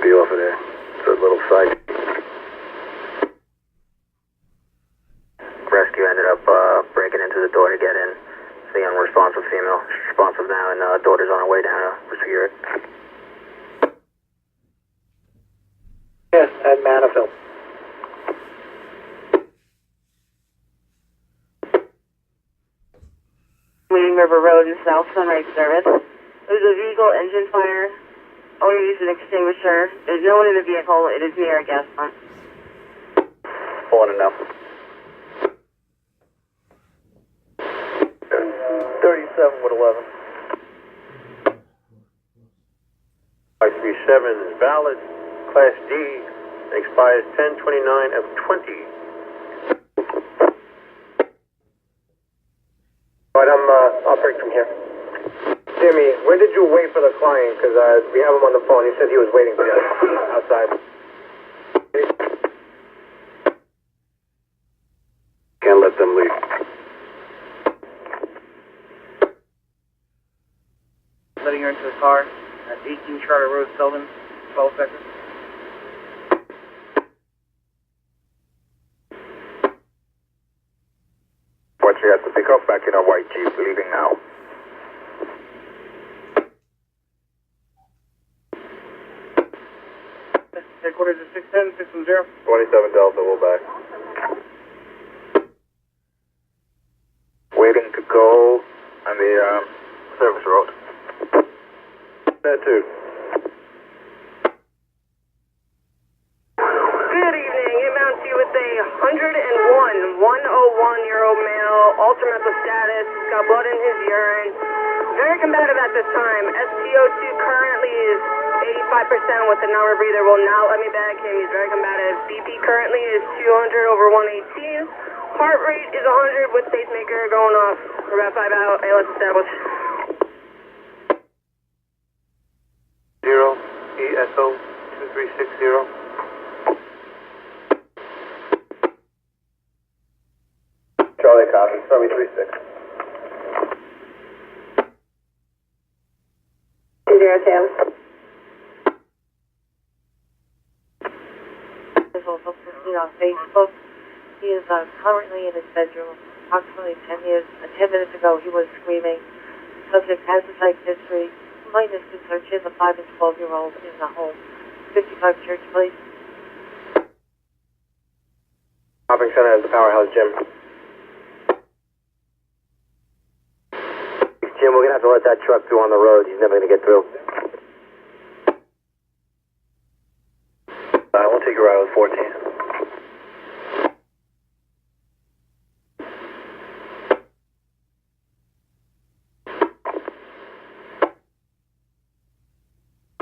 be off of there. It's a little side. Rescue ended up breaking into the door to get in. The unresponsive female. She's responsive now, and daughter's on her way down to secure it. Yes, at Manaville. Leading River Road in South Sunrise Service. There's a vehicle engine fire. Owner used an extinguisher. There's no one in the vehicle. It is near a gas pump. Pulling it now. 37 with 11. 537 is valid. Class D expires 10/29 of 20. Right, I'll break from here. Jimmy, where did you wait for the client? Because we have him on the phone. He said he was waiting for you outside. Can't let them leave. Letting her into the car at 18 Charter Road, Selden, 12 seconds. What you have to pick up back in a white Jeep, leaving now. Headquarters is 610, 610. 27 Delta, we'll back. Waiting to go on the service road. That too. Good evening. Inbound to you with a 101-year-old male, ultra-mental status, got blood in his urine. Very combative at this time. SpO2 currently is 85% with the non-rebreather. Will not let me bag him. He's very combative. BP currently is 200/118. Heart rate is 100 with pacemaker going off. We're about 5 out. ALS established. 0 ESO 2360. Charlie copy, Stormy 36. 202. Is also posted on Facebook. He is currently in his bedroom. Approximately 10 minutes ago, he was screaming. Subject has a psych history. Complaint is concerned. She has a 5 and 12-year-old in the home. 55 Church Place. Shopping center has the powerhouse gym. Jim, we're gonna have to let that truck through on the road. He's never gonna get through. We'll take a ride with 14.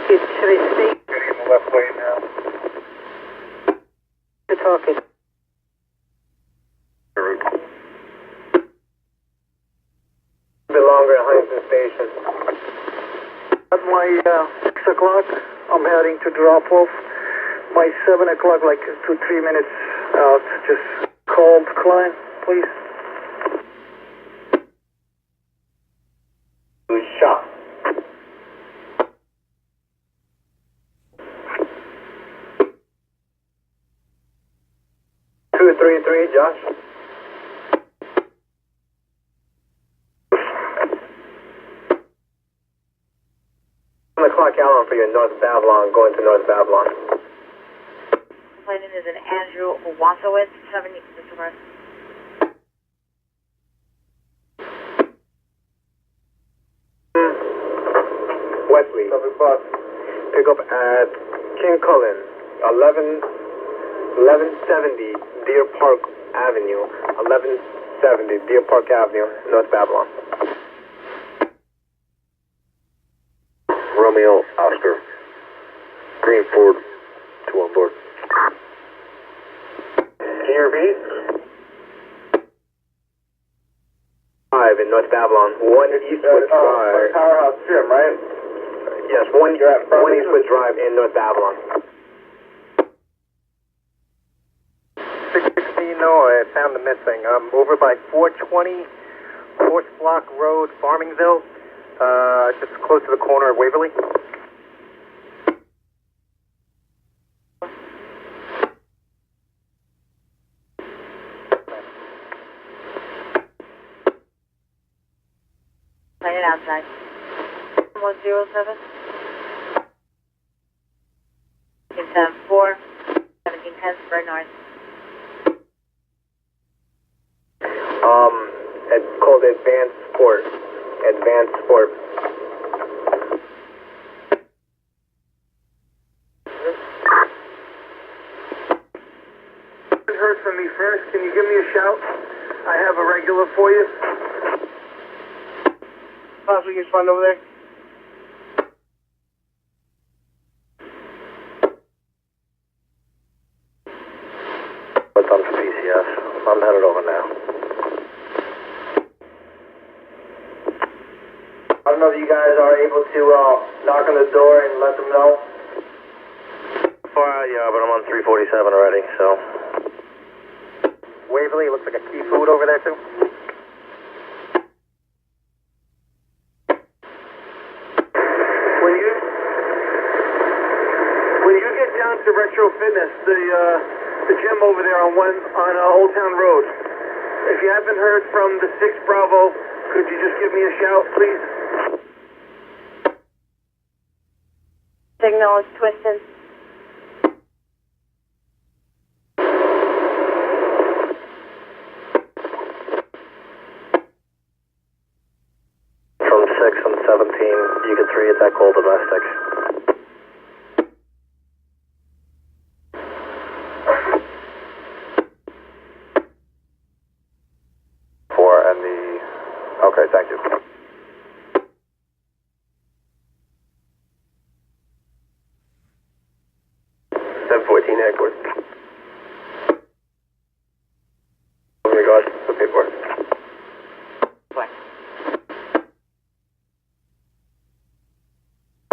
Should I stay? Getting in the left lane now. The talking. A bit longer at Huntington Station. At my 6 o'clock, I'm heading to drop off. My 7 o'clock, like 2-3 minutes out. Just call the client, please. Who's shot? Two, three, Josh. On the clock out for you, North Babylon, going to North Babylon. Complainant is an Andrew Wasowitz, 70, Mr. Morris. Wesley. Pick up at King Cullen, 1170 Deer Park Avenue, 1170 Deer Park Avenue, North Babylon. Romeo, Oscar. Green Ford, 2 on board. Can you repeat? 5 in North Babylon, 1 Eastwood Drive. Powerhouse Gym, right? Yes, 1 Eastwood Drive in North Babylon. 616, no, I found the missing. Over by 420 Horse Block Road, Farmingville, just close to the corner of Waverly. contact. 107. In 10-4, 1710 Spur North. It's called Advanced Sport. Advanced Sport. Heard from me first. Can you give me a shout? I have a regular for you. Possibly get fun over there. What's on for PCS? I'm headed over now. I don't know if you guys are able to knock on the door and let them know. Yeah, but I'm on 347 already, so. Waverly, looks like a key food over there too. When you get down to Retro Fitness, the gym over there on Old Town Road, if you haven't heard from the 6 Bravo, could you just give me a shout, please? Signal is twisted. From 6 and 17, you can 3 at that call domestic. Okay, thank you. 714 headquarters. In regards to the paperwork. What?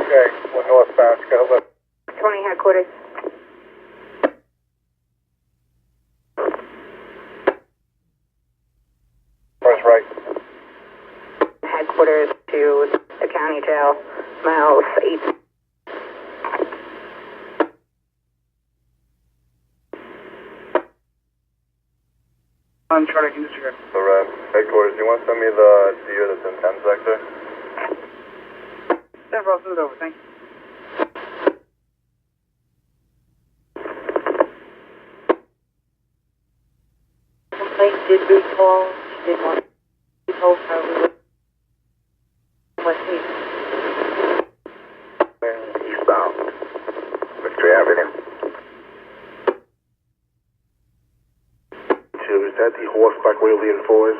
Okay, we're northbound. Got a left. 20 headquarters. Where's right? Headquarters to the county jail, miles 8. I'm trying to Instagram. So, headquarters, you want to send me the deer that's in 10 sector? Several, I'll send it over, thank you. Complaint did recall. She did want to told her we would. West East. Eastbound. Victory Avenue. Is that the horseback Waverly and Fours?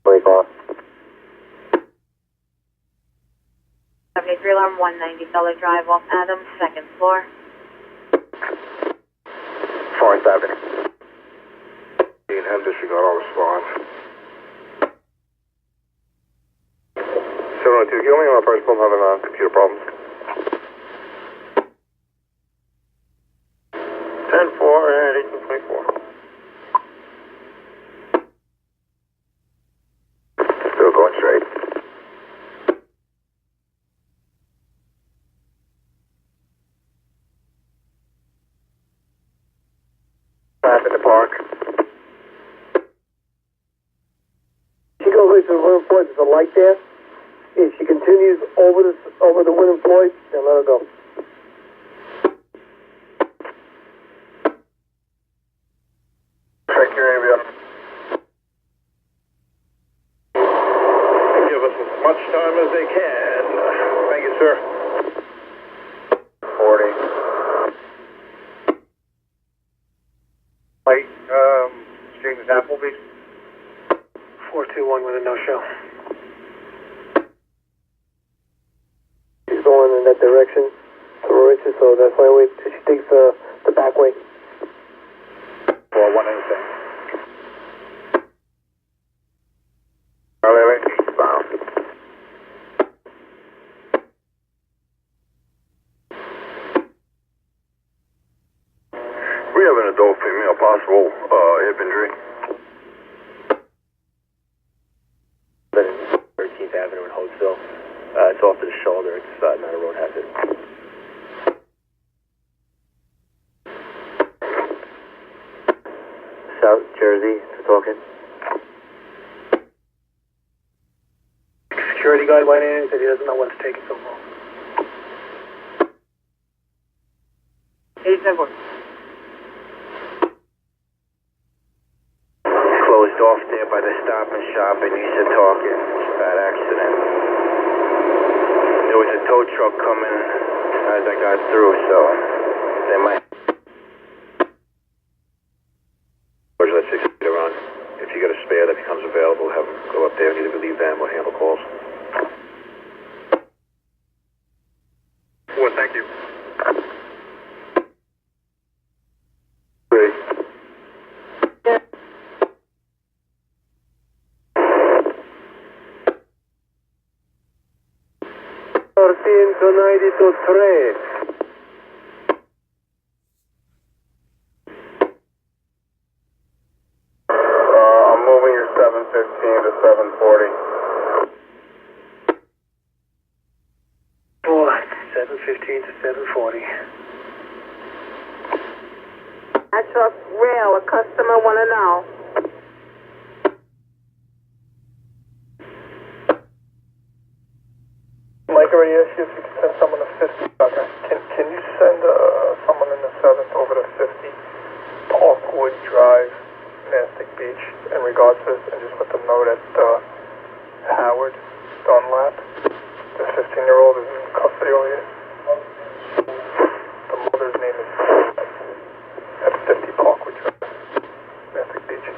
Break off. 73 alarm 190 Feller Drive off Adams, 2nd floor. Forest Avenue. In him disregard all response. 702, can you only on my personal, I'm having computer problems. 10-4 and 1824. Still going straight. Back at the park. She goes right to the William Floyd, there's a light there. If she continues over the William Floyd, then let her go. Check your area. Give us as much time as they can. Thank you, sir. 40. Light, James Applebee's. 421 with a no-show. She's going in that direction to Richard, so that's why she takes the back way. 4-1 anything. Charlie, eastbound. We have an adult female, possible hip injury. 13th Avenue in Hodesville. It's off to the shoulder. It's not a road hazard. South Jersey, to talking. security guard went in and said he doesn't know what's taking so long. 87. Closed off there by the Stop and Shop and East Talking. Bad accident. There was a tow truck coming as I got through, so they might. Let's 6 feet around. If you get a spare that becomes available, have them go up there and either relieve them or handle calls. Well, thank you. Great. I'm moving your 715 to 740. 715 to 740. Atros Rail, a customer want to know. Mike already asked you if you could send someone to 50. Okay. Can you send someone in the 7th over to 50 Parkwood Drive, Mastic Beach, in regards to this, and just let them know that Howard Dunlap, the 15-year-old, is in custody over here. The mother's name is at 50 Parkwood Drive, Mastic Beach.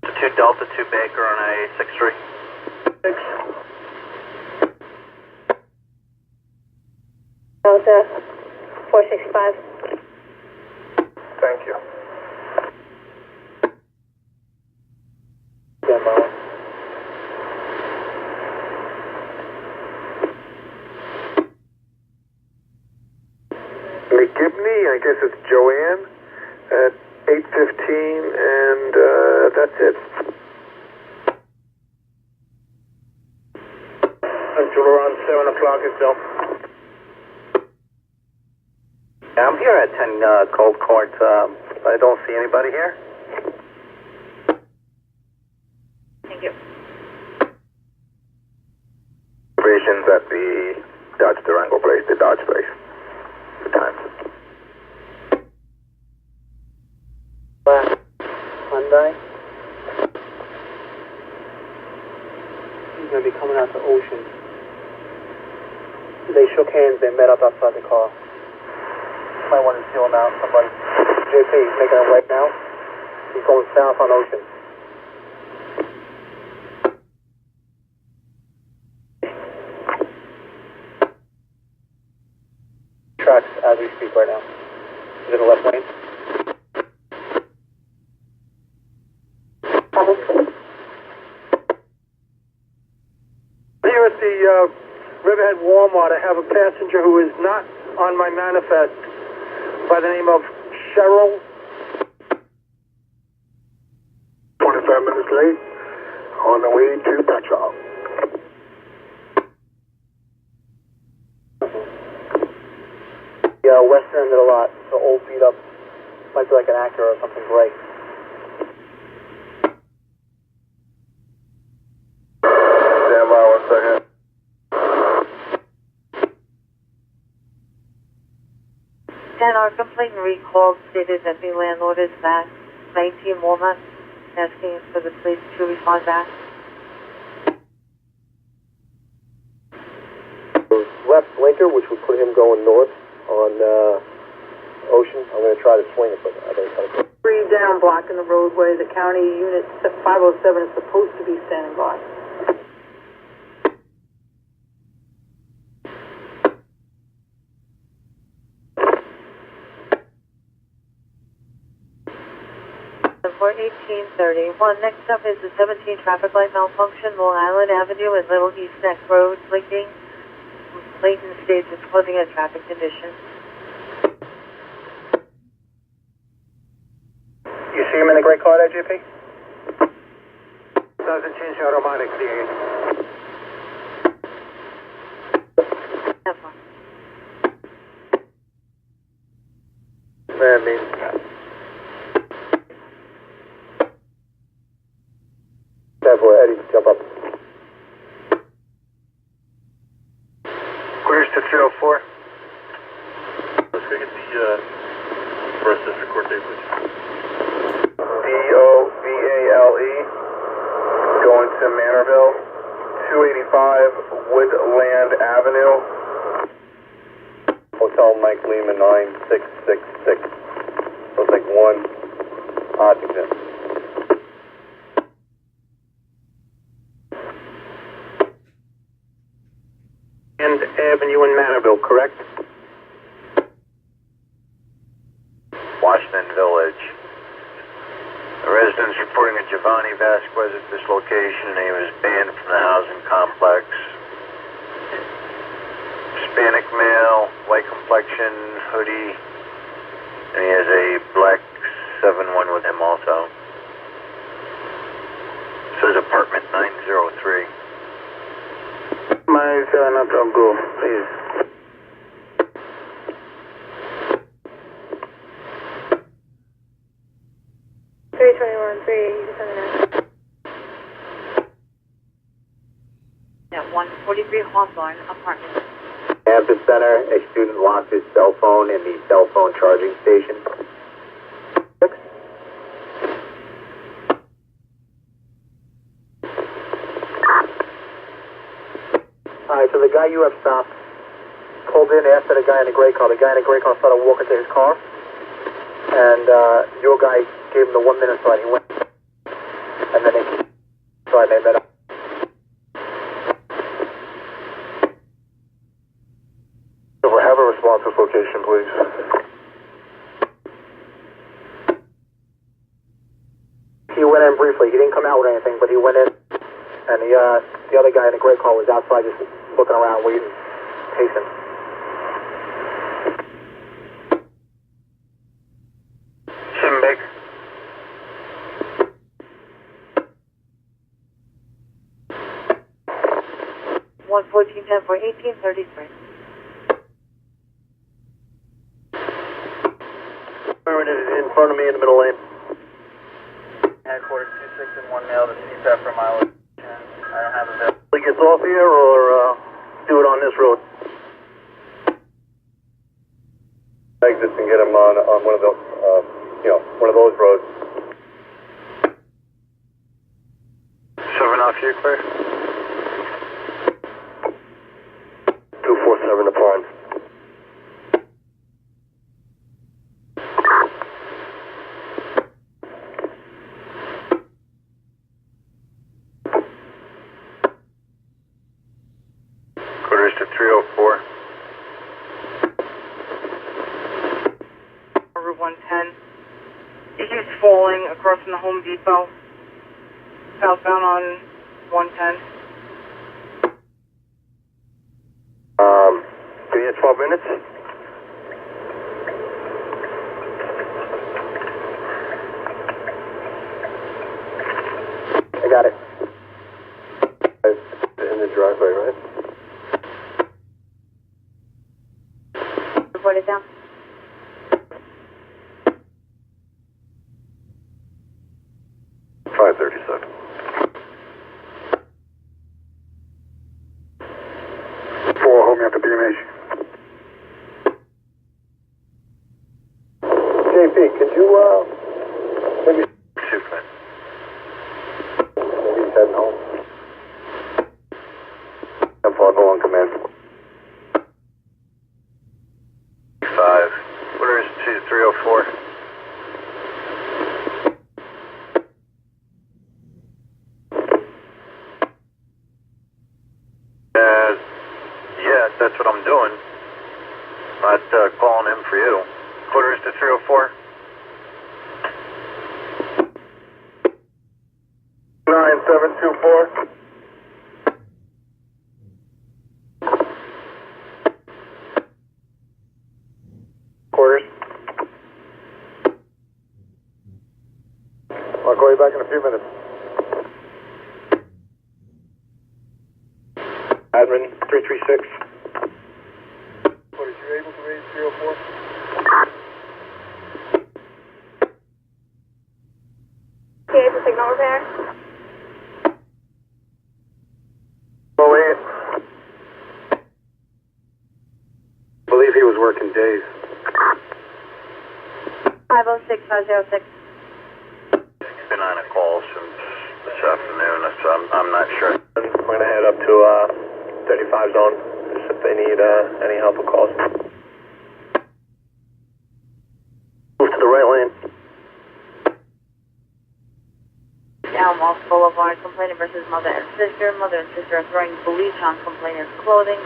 2 Delta, 2 Baker on a 6-3. Delta 465. Thank you. Stand by. McGibney, I guess it's Joanne, at 8:15, and that's it. Until around 7 o'clock itself. I'm here at 10 Cold Court. I don't see anybody here. Thank you. Observations at the Dodge Durango place, the Dodge place. The times. Last Monday. He's going to be coming out to Ocean. They shook hands, they met up outside the car. Might want to seal him out, somebody. JP, he's making a right now. He's going south on Ocean. Tracks as we speak right now. He's in the left lane. Here at the Riverhead Walmart, I have a passenger who is not on my manifest by the name of Cheryl. 25 minutes late, on the way to Petrol. The western end of the lot, so old beat up, might be like an Acura or something gray. Stand by 1 second. And our complaint recall stated that the landlord is at 19 Walnut, asking for the police to respond back. Left blinker, which would put him going north on Ocean. I'm going to try to swing it, but I don't know. 3 down, blocking the roadway. The county unit 507 is supposed to be standing by. For 1831. Next up is the 17 traffic light malfunction, Long Island Avenue and Little East Neck Road, blinking. Layton states it's causing a traffic condition. You see him in the gray car there, JP? Doesn't change automatically. Have fun. That means 10-4, Eddie, jump up. Quarters to 304. Let's go get the first district court date, please. DOVALE, going to Manorville, 285 Woodland Avenue. Hotel Mike Lima 9666. Looks like 1 occupant. And Avenue in Manorville, correct? Washington Village. The residents reporting a Giovanni Vasquez at this location. He was banned from the housing complex. Hispanic male, white complexion, hoodie, and he has a black 7-1 with him also. Says apartment 903. My 7 up, don't go, please. At 143 Hawthorne Apartment. Campus Center, a student lost his cell phone in the cell phone charging station. Alright, so the guy you have stopped pulled in after the guy in the gray car. The guy in the gray car started walking to his car, and your guy gave him the 1 minute sign. He went, and then they met up. Have a response to this location, please. He went in briefly. He didn't come out with anything, but he went in, and the other guy in the gray car was outside just looking around, waiting, patient. Shimbek. One 1410 for 1833. In front of me in the middle lane. Headquarters 26 and 1 male to CPAP for mileage. I don't have a bill. He gets off here or do it on this road? Exits and get him on one of those, one of those roads. 7 off here, clear. 247 to Pond. Quarters to 304. Route 110. He keeps falling across from the Home Depot. Southbound on 110. Give you 12 minutes? I got it. In the driveway, right? Report it down. $537. Hold me up to BMH. JP, could you, maybe... Super. Maybe he's heading home. 10-4, hold on, command. 5. Quarters to 304. Yeah, that's what I'm doing. Not calling him for you. Quarters to 304. 9724. Quarters. I'll call you back in a few minutes. Admin 336. What, are you able to raise 304? Okay, the signal repair. Dave. 506-506. Been on a call since this afternoon, so I'm not sure. We're going to head up to 35 zone, just if they need any help or calls. Move to the right lane. Alamos Boulevard, complainant versus mother and sister. Mother and sister are throwing bleach on complainant's clothing.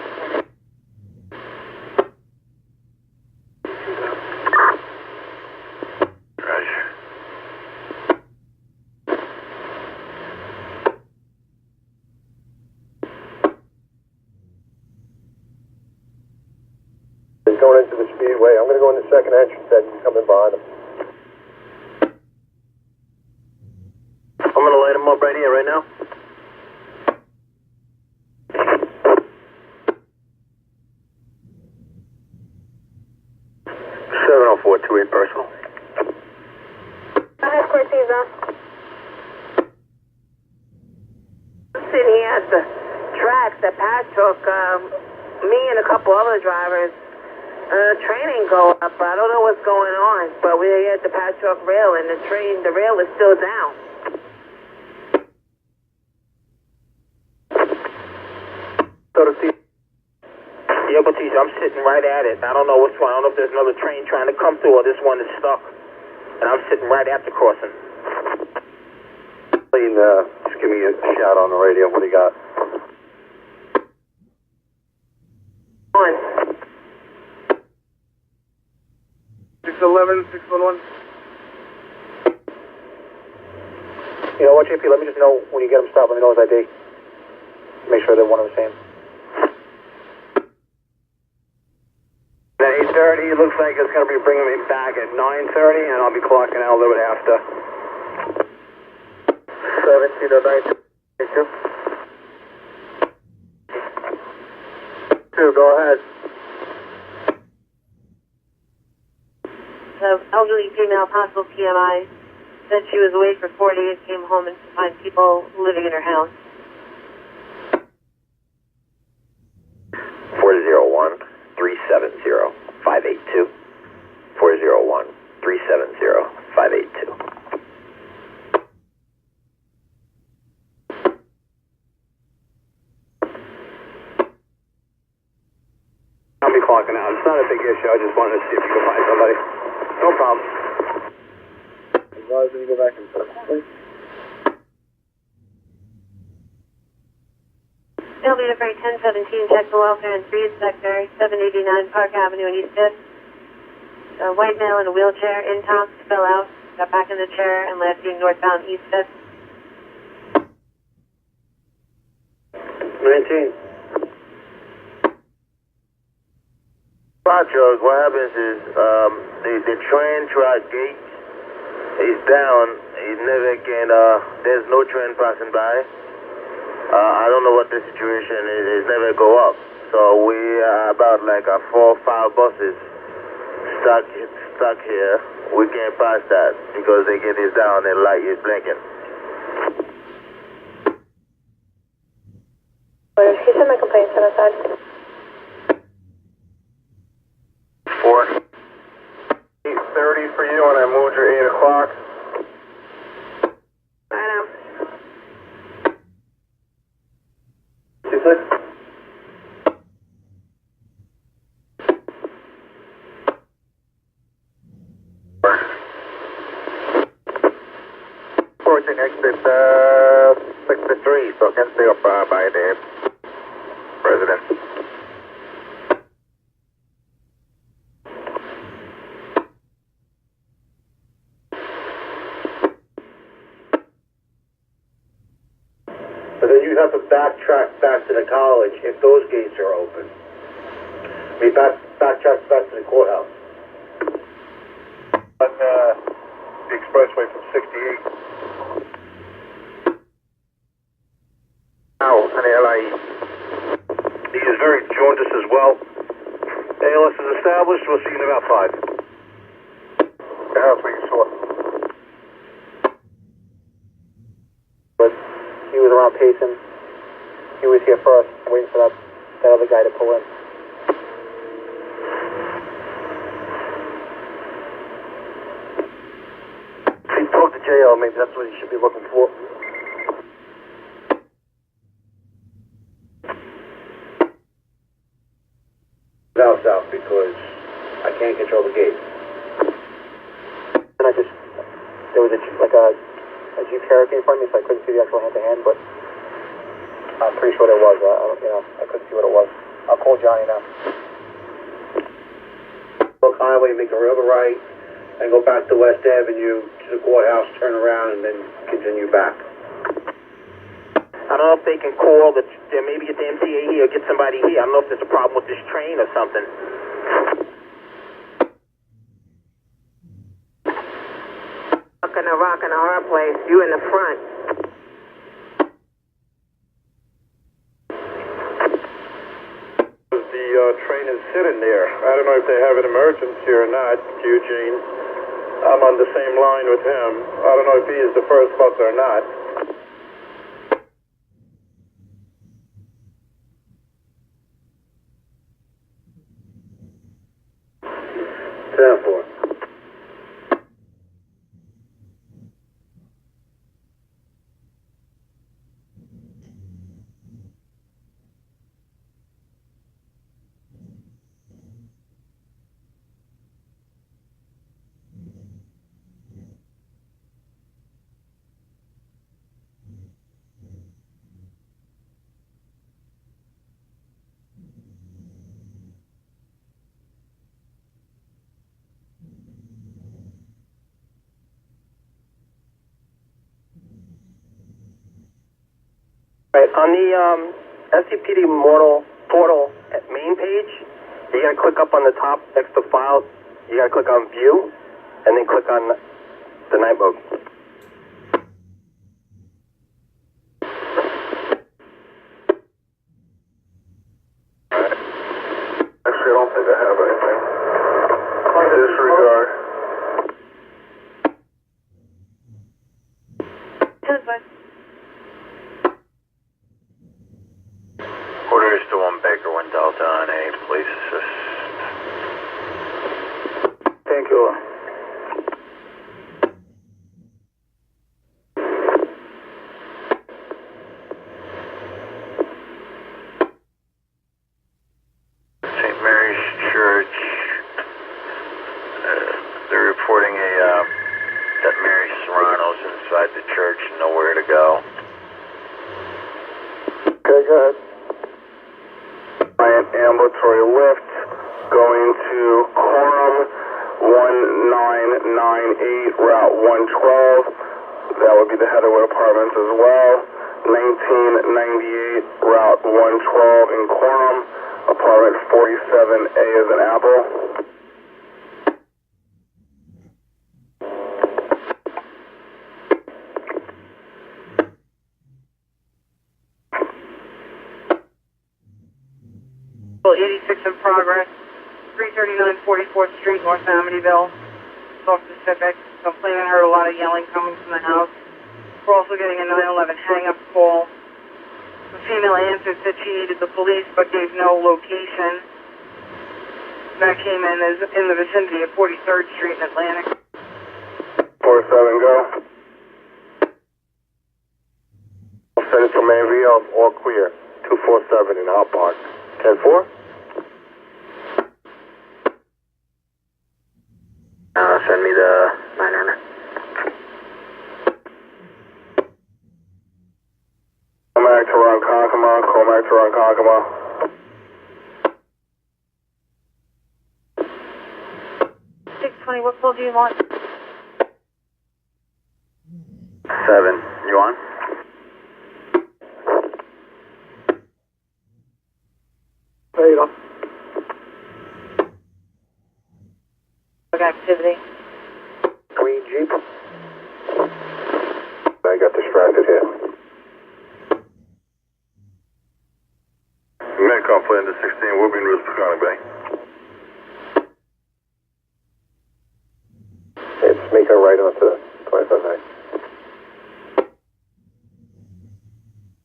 Roger. He's going into the speedway. I'm going to go in the second entrance and you come in behind him. I'm going to light him up right here, right now. 70428 personal. Go ahead, Corteza. Sitting here at the tracks that Pat took, me and a couple other drivers, train ain't go up. I don't know what's going on, but we're here at the Patchogue rail and the rail is still down. Yeah, Batista, I'm sitting right at it. I don't know what's going on. I don't know if there's another train trying to come through or this one is stuck. And I'm sitting right at the crossing. Just give me a shout on the radio. What do you got? On. 611, 611. You know what, JP? Let me just know when you get them stopped. Let me know his ID. Make sure they're one and the same. At 8:30, it looks like it's going to be bringing me back at 9:30, and I'll be clocking out a little bit after. 1709. 2, go ahead. The elderly female, possible PMI, said she was away for 4 days, came home and to find people living in her house. 401-370-582. 401-370-582. I'll be clocking out. It's not a big issue. I just wanted to see if you could find somebody. No problem. As long as you go back and forth, please. Elevator freight 1017, check the welfare in 3 sector, 789 Park Avenue in East 5th. A white male in a wheelchair, intox, fell out, got back in the chair, and last seen northbound East 5th. 19. Patchogue, what happens is the train track gate is down. It never can, there's no train passing by. I don't know what the situation is. It never go up. So we are about like 4 or 5 buses stuck here. We can't pass that because the gate is down and the light is blinking. Can you send my complaint to the side? 8:30 for you, and I moved your 8 o'clock. I know. 26. Approaching exit 63, so can stay up by the resident. But then you have to backtrack back to the college if those gates are open. I mean, backtrack back to the courthouse. On the expressway from 68. Now, on the LIE. He is very jaundiced as well. ALS is established. We'll see you in about 5. The house where you saw. But he was around pacing. He was here first, waiting for that other guy to pull in. tail. Maybe that's what you should be looking for. South, because I can't control the gate. And there was a Jeep Cherokee in front of me, so I couldn't see the actual hand-to-hand, but I'm pretty sure there was. I couldn't see what it was. I'll call Johnny now. Look highway, make a real right, and go back to West Avenue to the courthouse, turn around, and then continue back. I don't know if they can call maybe get the MTA here or get somebody here. I don't know if there's a problem with this train or something. Rock in a hard place. You in the front. The train is sitting there. I don't know if they have an emergency or not, Eugene. I'm on the same line with him. I don't know if he is the first bus or not. 10-4. Right, on the SCPD portal at main page, you gotta click up on the top next to file, you gotta click on view, and then click on the night mode. Actually, I don't think I have anything. Disregard. Quarters to 1 Baker, 1 Delta on A, please assist. Thank you. St. Mary's Church. They're reporting that Mary Serrano's inside the church, nowhere to go. Okay, go ahead. Ambulatory lift going to Quorum 1998, Route 112. That would be the Heatherwood Apartments as well. 1998, Route 112 in Quorum. Apartment 47A is an apple. Well, 86 in progress. 339 44th Street, North Amityville. South Pacific. Complaining heard a lot of yelling coming from the house. We're also getting a 911 hang-up call. The female answered, said she needed the police, but gave no location. That came in the vicinity of 43rd Street in Atlantic. 47, go. Central Main VM, all clear. 247 in outbound. 10-4. Send me the 900. Comac to Ronkonkoma, Comac to Ronkonkoma. 620, what call do you want? 7, you on? There you go. Activity. Green Jeep. I got distracted here. Medcom plan to 16, Woburn Road, Peconic Bay. It's make a right onto 25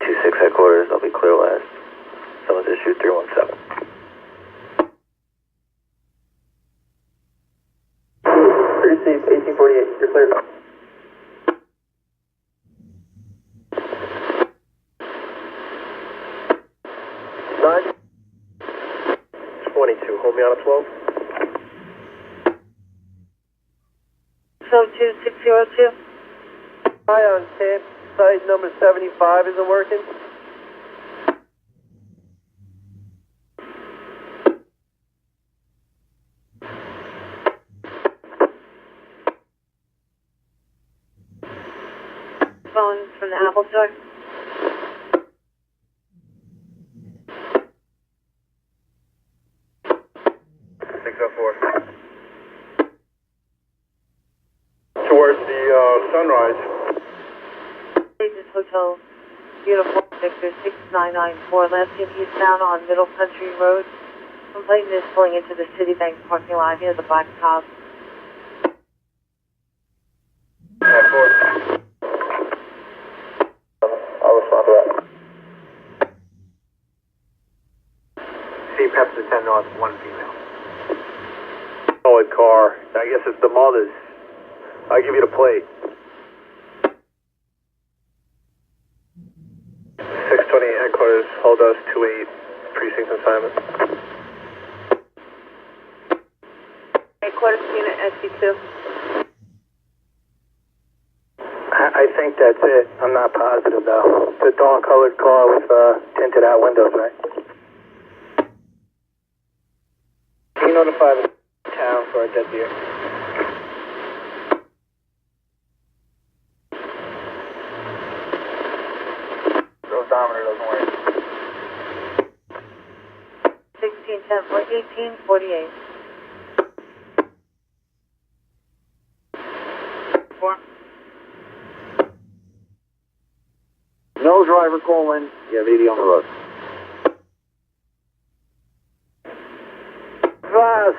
26 headquarters, I'll be clear last. Someone's issued 317. Received 1848. You're clear. 922, hold me on a 12. So 2602. Hi, on tape. Site number 75 isn't working. Phone from the Apple Store. Towards the sunrise. This hotel, Uniform Victor 6994, last seen eastbound on Middle Country Road. Complainant is pulling into the Citibank parking lot near the Black Top. I'll respond to that. C Pepsi 10 North, 1 female. Solid car. I guess it's the mother's. I'll give you the plate. 628 headquarters, hold us 28 precinct assignment. Headquarters unit SC2. I think that's it. I'm not positive though. It's a dark colored car with tinted out windows, right? Can you notify the town for a dead deer? The odometer doesn't work. 1610 for 1848. 4. No driver calling. You have 80 on the road. Vas,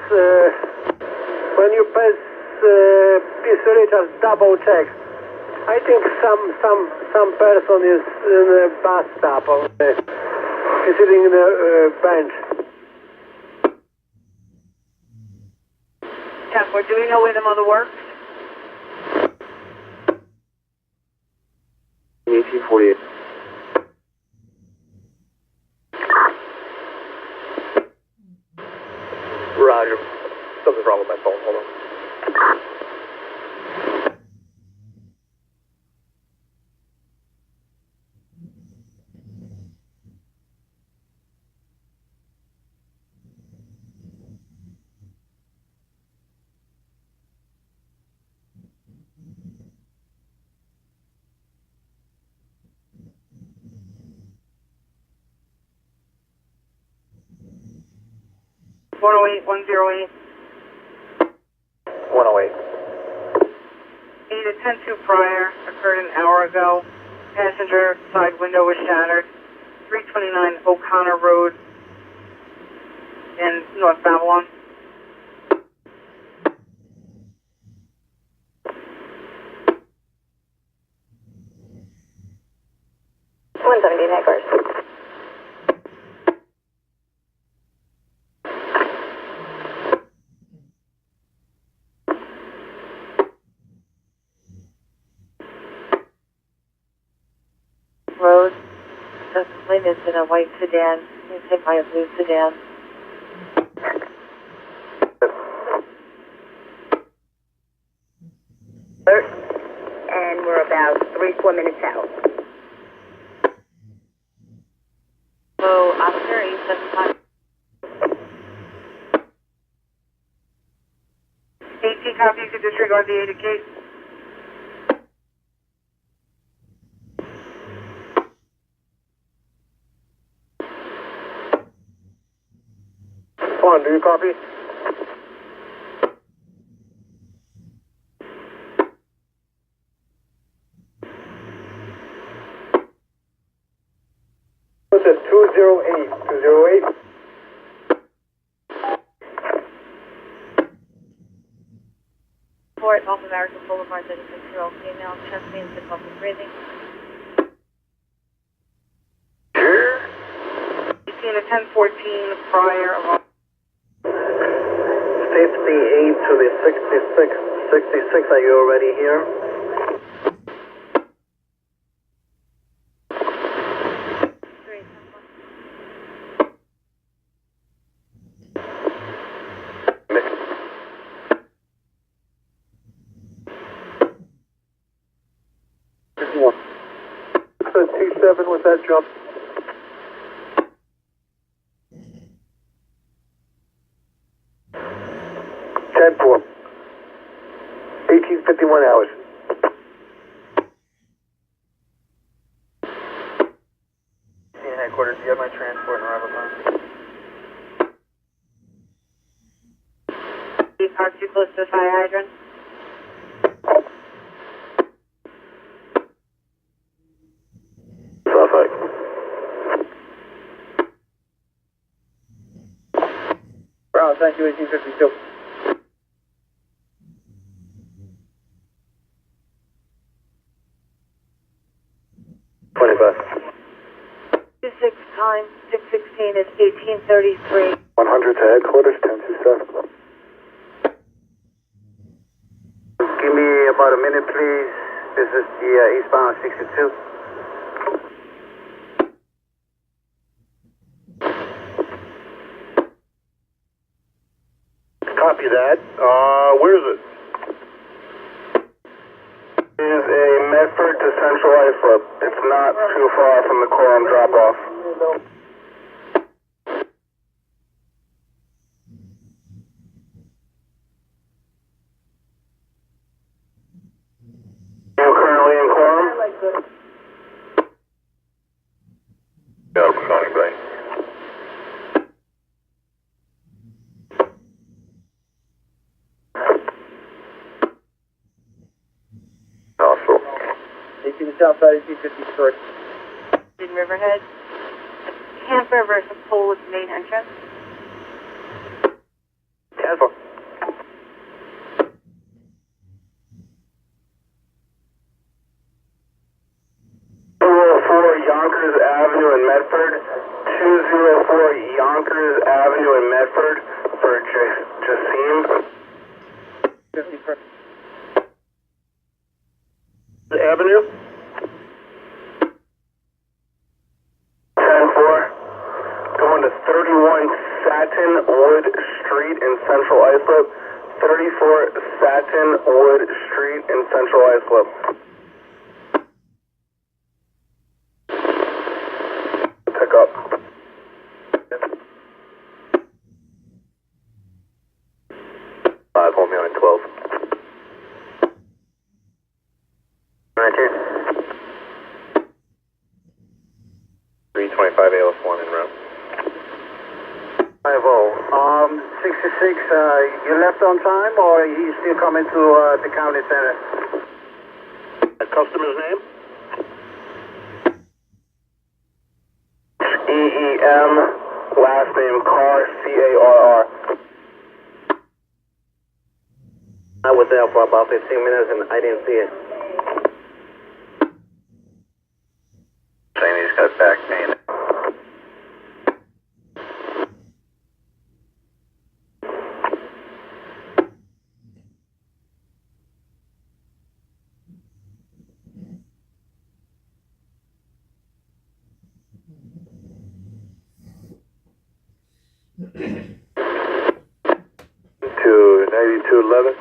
when you pass Pistolet, just double check. I think some person is in the bus stop. He's sitting in the bench. Yeah, do we know where the mother works? 1848. Roger. Something's wrong with my phone. Hold on. One 108. 108. 8 to 10-2 prior, occurred an hour ago. Passenger side window was shattered. 329 O'Connor Road in North Babylon. Road. The complainant is in a white sedan. He's hit by a blue sedan. And we're about 3-4 minutes out. So, officer 875. 18 copy, you could disregard the 8 gate. Juan, do you copy? What's this? 208. 208? Fort off American Boulevard, 36-year-old female, chest pain, difficulty breathing. 18 to 10-14 prior of 58 to the 66. 66, are you already here? Alpha T7 with that jump. 10-4. 1851 hours. Senior headquarters, do you have my transport and arrival time? You parked too close to the fire hydrant? Perfect. Brown, thank you, 1852. Time 6:16 is 1833. 100 to headquarters, 1027. Give me about a minute, please. This is the eastbound 62. Copy that. Where is it? It is a Medford to Central Islip. It's not too far from the Quorum drop-off. You currently in Quorum? Yeah, I'm calling back. Also. 18 Southside, 1853. In Riverhead. Camper versus pole at the main entrance. Tampa. 204 Yonkers Avenue in Medford. 204 Yonkers Avenue in Medford for Jassim. 53. Avenue. 10-4. Going to 31 Satin Wood Street in Central Islip. 34 Satin Wood Street in Central Islip. Pick up. Hold me on 12. Right here. 325 ALF1 en route. 66, you left on time or you still coming to the county center? A customer's name? EEM, last name Carr, C-A-R-R. I was there for about 15 minutes and I didn't see it. Saying he's got back pain. To 9211.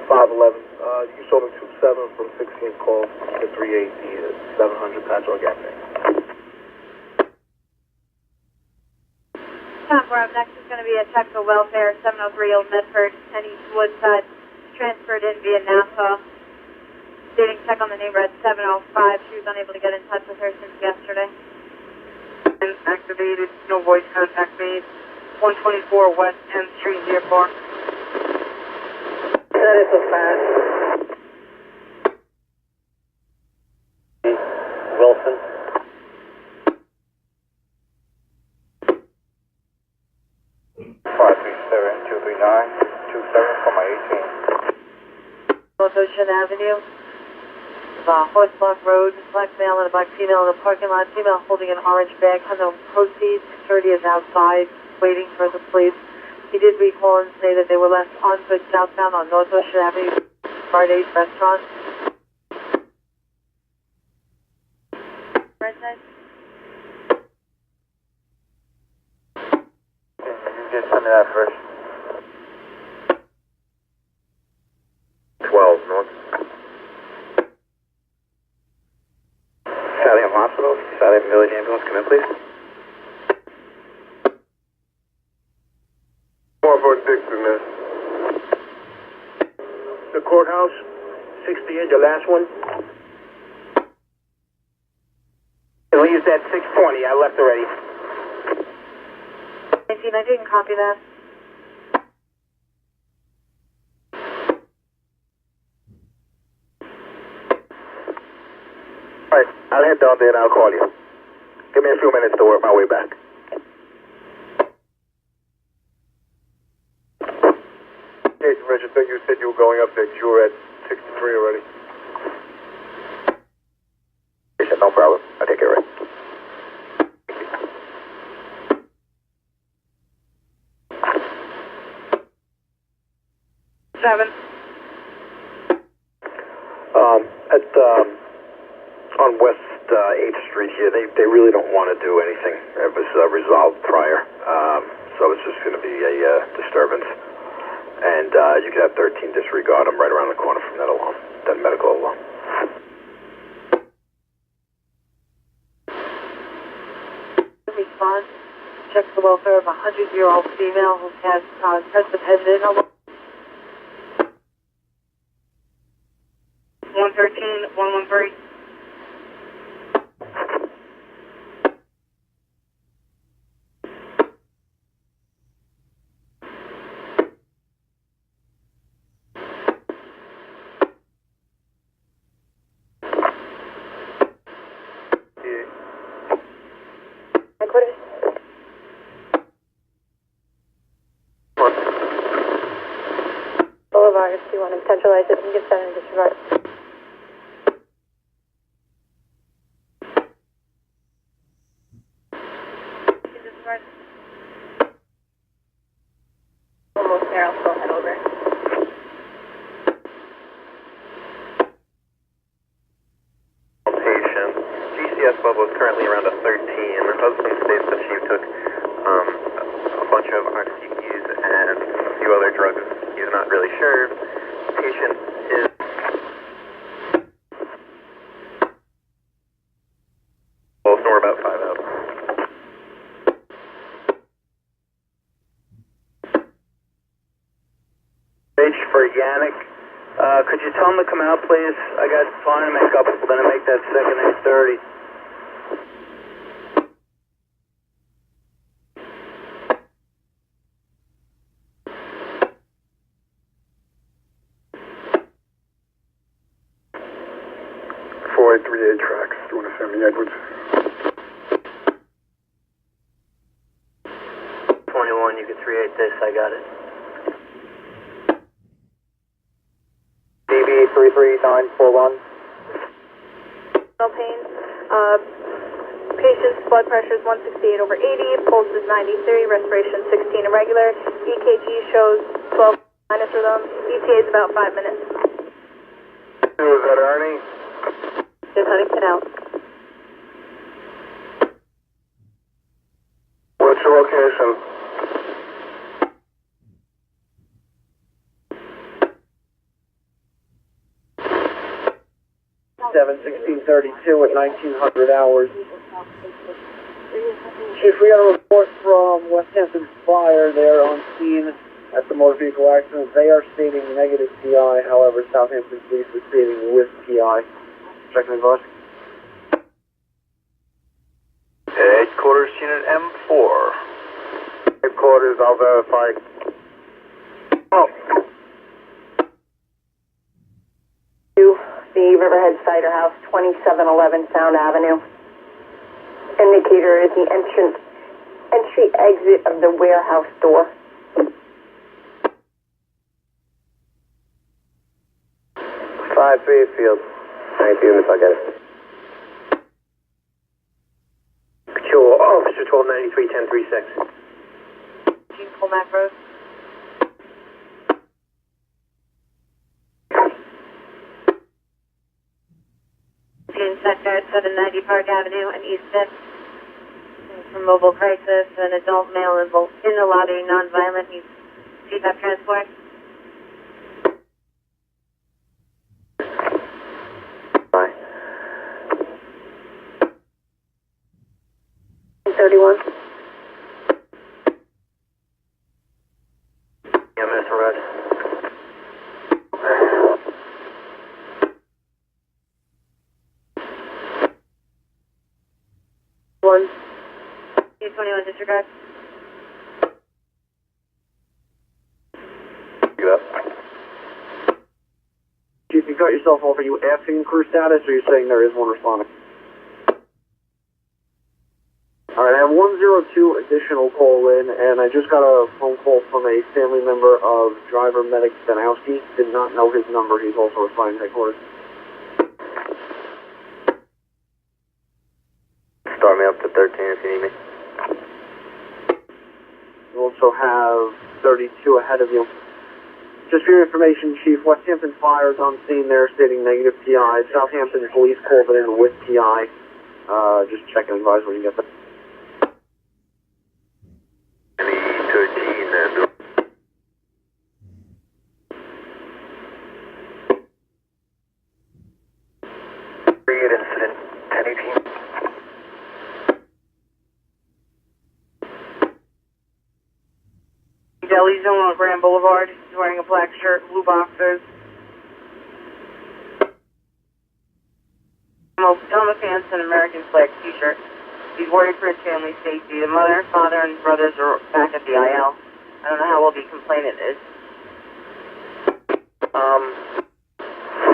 511. You sold me 27 from 16 calls to 380 700 Patrick Gap. We're up next is going to be a check for welfare, 703 Old Medford, and East Woodside, transferred in via Nassau. Dating check on the neighbor at 705. She was unable to get in touch with her since yesterday. And activated, no voice contact made. 124 West 10th Street, Airport. That is so fast. Wilson. for my 18. North Ocean Avenue. Horse Block Road, black male and a black female in the parking lot. Female holding an orange bag, unknown proceeds. Security is outside, waiting for the police. He did recall and say that they were left on foot southbound on North Ocean Avenue, Friday's restaurant. You just send me that first. 12 north. Valley Village ambulance, come in, please. 4-4 Dixon, man. The courthouse, 68, the last one. It leaves at 6:20. I left already. 19, I didn't copy that. Alright, I'll head down there and I'll call you. Give me a few minutes to work my way back. Jason Register, you said you were going up there. You were at 63 already. No problem. I'll take care of it. On West 8th Street here, they really don't want to do anything. It was resolved prior, so it's just going to be a disturbance. And you can have 13 disregard. I'm right around the corner from that alarm, that medical alarm. Response. Check the welfare of a 100-year-old female who has precipitation. 113, 113. Boulevard, if you want to centralize it and get that in disregard. Almost there, I'll still head over. Patient. GCS level is currently around a 13. Her husband states that she took a bunch of RCPs and a few other drugs. He's not really sure. Patient is well, so we're about 5 out. Rich for Yannick. Could you tell him to come out, please? I got flying makeup. We're going to make that second 8:30. Tracks. Do you want to send me Edwards? 21, you can 38 this. I got it. DB 33941. No pain. Patient's blood pressure is 168 over 80, pulse is 93, respiration 16 irregular, EKG shows 12 minus rhythm, ETA is about 5 minutes. Is that Ernie? Just Huntington out. What's your location? Seven 1632 at 1900 hours. Chief, we got a report from West Hampton Fire. They're on scene at the motor vehicle accident. They are stating negative PI. However, Southampton Police are stating with PI. Checking the boss. Headquarters Unit M4. Headquarters, I'll verify. Oh. The Riverhead Cider House, 2711 Sound Avenue. Indicator is the entry exit of the warehouse door. 5-3 field. Thank you, Miss Again. Sure, Officer 1293 1036. Pull Mac Road. Sector 790 Park Avenue and East 5th. From Mobile Crisis, an adult male in the lobby, non-violent, needs CPAP transport. Bye. 31. EMS arrest. One. 21 disregard. Get up. Chief, you cut yourself off. Are you asking crew status, or are you saying there is one responding? Alright, I have 102 additional call in, and I just got a phone call from a family member of driver medic Stanowski. Did not know his number. He's also responding to headquarters. Start me up to 13 if you need me. You also have 32 ahead of you. Just for your information, Chief, Westhampton Fire is on scene there stating negative PI. Southampton Police called it in with PI. Just check and advise when you get there. Any 13 then. Create incident 1018. Deli Zone on Grand Boulevard. He's wearing a black shirt, blue boxers. Pajama pants and American flag t-shirt. He's worried for his family's safety. The mother, father, and brothers are back at the IL. I don't know how old the complainant is.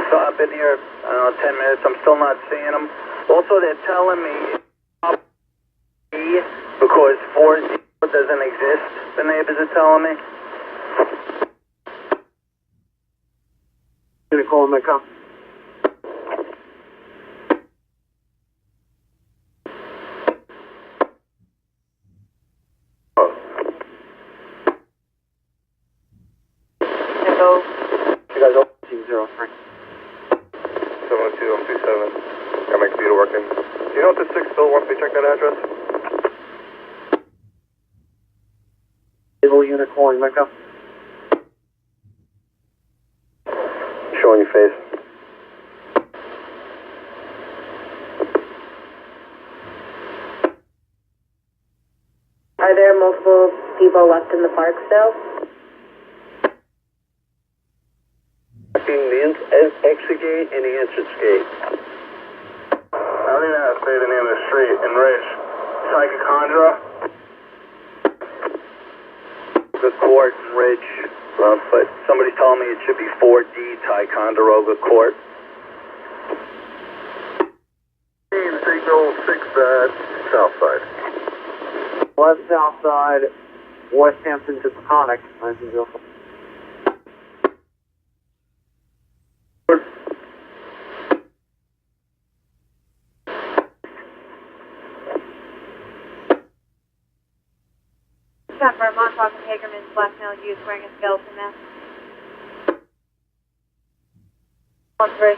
So I've been here, 10 minutes. I'm still not seeing them. Also, they're telling me because 40 doesn't exist. The neighbors are telling me. Gonna call him and come. Echo. You guys all team 03. 702, I'm 27. Got my computer working. Do you know what the 6 bill once they check that address? Civil unit calling Mecca. Showing your face. Are there multiple people left in the park still? The exit gate and the entrance gate. I don't even know how to say the name of the street in Rich. Ticonderoga. The court in Ridge, but somebody's telling me it should be 4D Ticonderoga Court. Signal 6 south side. West south side, Westhampton to Peconic. 1904. September, Montauk and Hagerman's black male youth wearing a skeleton mask. 1-3.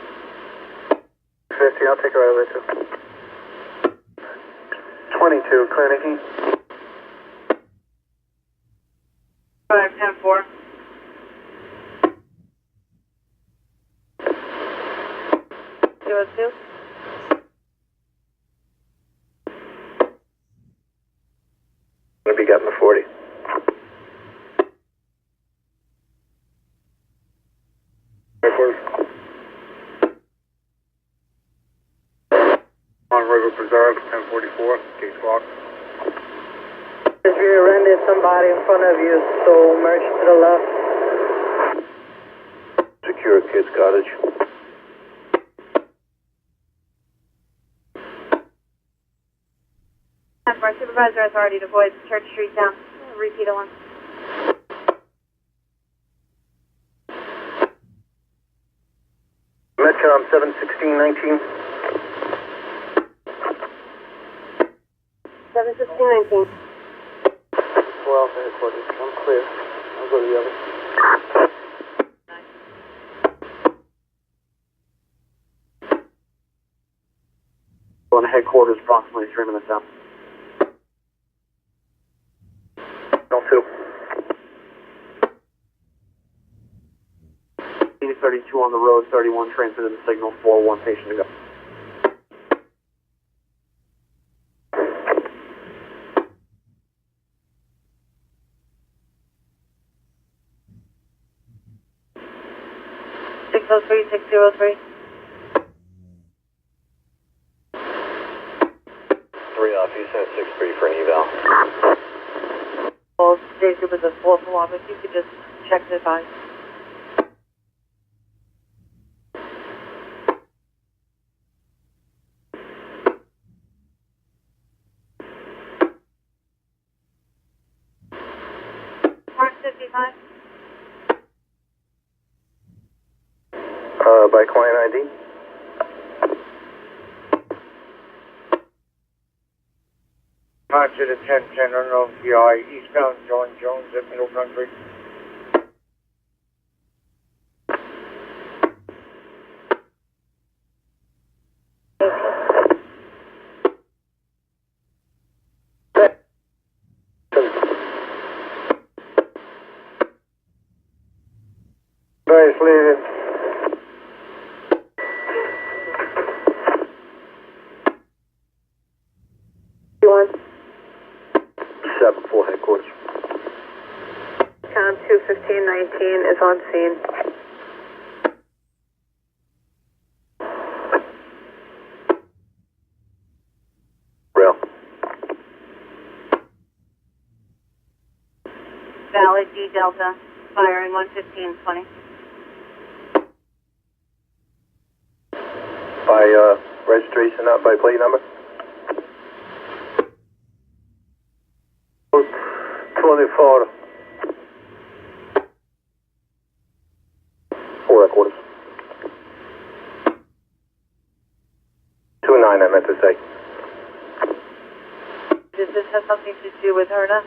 50, I'll take her out of there too. 22, Carnegie. 5-10-4. Zero 2. Gonna be getting the 40. On River Preserve, 1044, gates locked. Just rear-ended somebody in front of you, so merge to the left. Secure Kids Cottage. Our supervisor has already deployed Church Street down. Repeat it once. Metcom 71619. 71619. Well, headquarters. I'm clear. I'll go to the other. Going to headquarters approximately 3 minutes out. 2. 32 on the road, 31 transmitted the signal, 4-1 patient to go. Echo 3603. 3 off, you sent 6-3 for an eval. Well, Daisy was a false alarm. If you could just check the advice. Mark 55. By client ID? Concert at 1010 unknown PI, eastbound John Jones at Middle Country. Nice leaving. You want? 7 full headquarters. Com 21519 is on scene. Rail. Valid D Delta, firing 11520. By registration, not by plate number? 24. 4 headquarters. 29, I meant to say. Does this have something to do with Herna?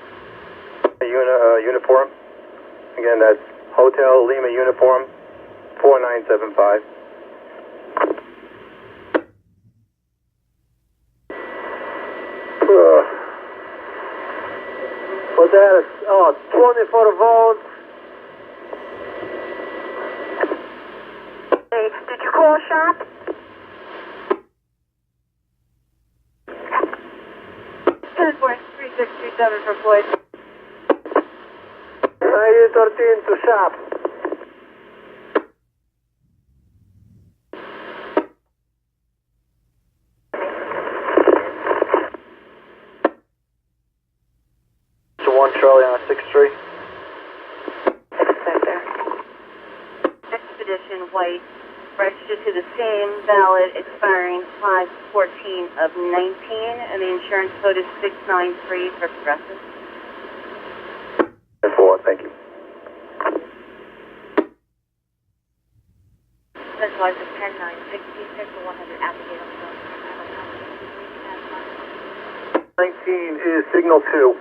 Uniform. Again, that's Hotel Lima Uniform 4975. But that is, 24 volts. Hey, did you call shop? Transport 3637 for Floyd. You 13 to shop. So 1 Charlie on 6th Street. Expedition White, registered to the same valid expiring 5/14 of 19, and the insurance code is 693 for Progressive. 4, thank you. Centralized is 10966 for 100 application. 19 is signal 2.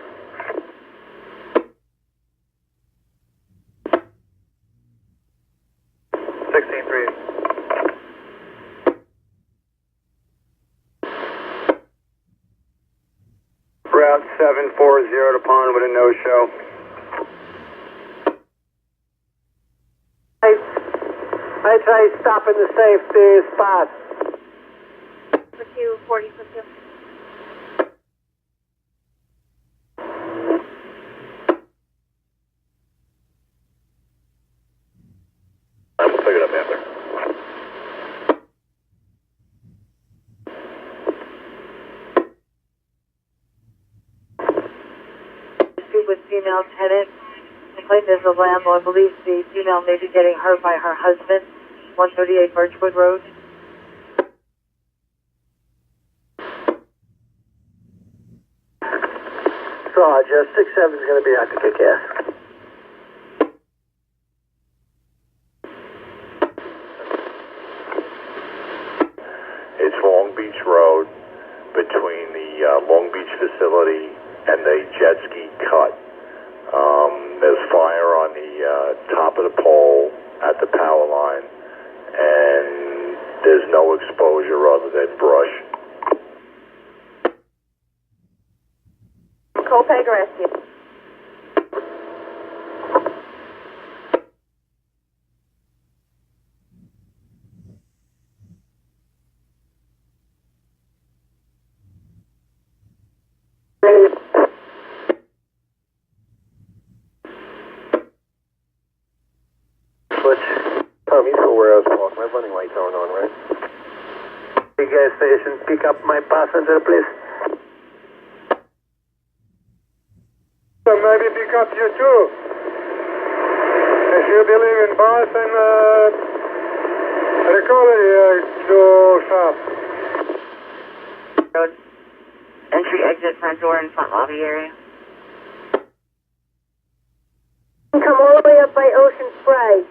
Route 740 to Pond with a no-show. I try stopping the safety spot. For 240 for 2. I will pick it up after. Speak with female tenant. Complaint is the landlord believes the female may be getting hurt by her husband. 138 Birchwood Road. Roger, 6-7 is going to be out to kick ass. It's Long Beach Road between the Long Beach facility and the jet ski cut. There's fire on the top of the pole at the power line, and there's no exposure other than brush. Copeg rescue. Switch. He's warehouse park. My running lights aren't on, right? The gas station, pick up my passenger, please. So maybe pick up you too. If you believe in bus and recovery to shop. Road. Entry, exit, front door, and front lobby area. Come all the way up by Ocean Spray.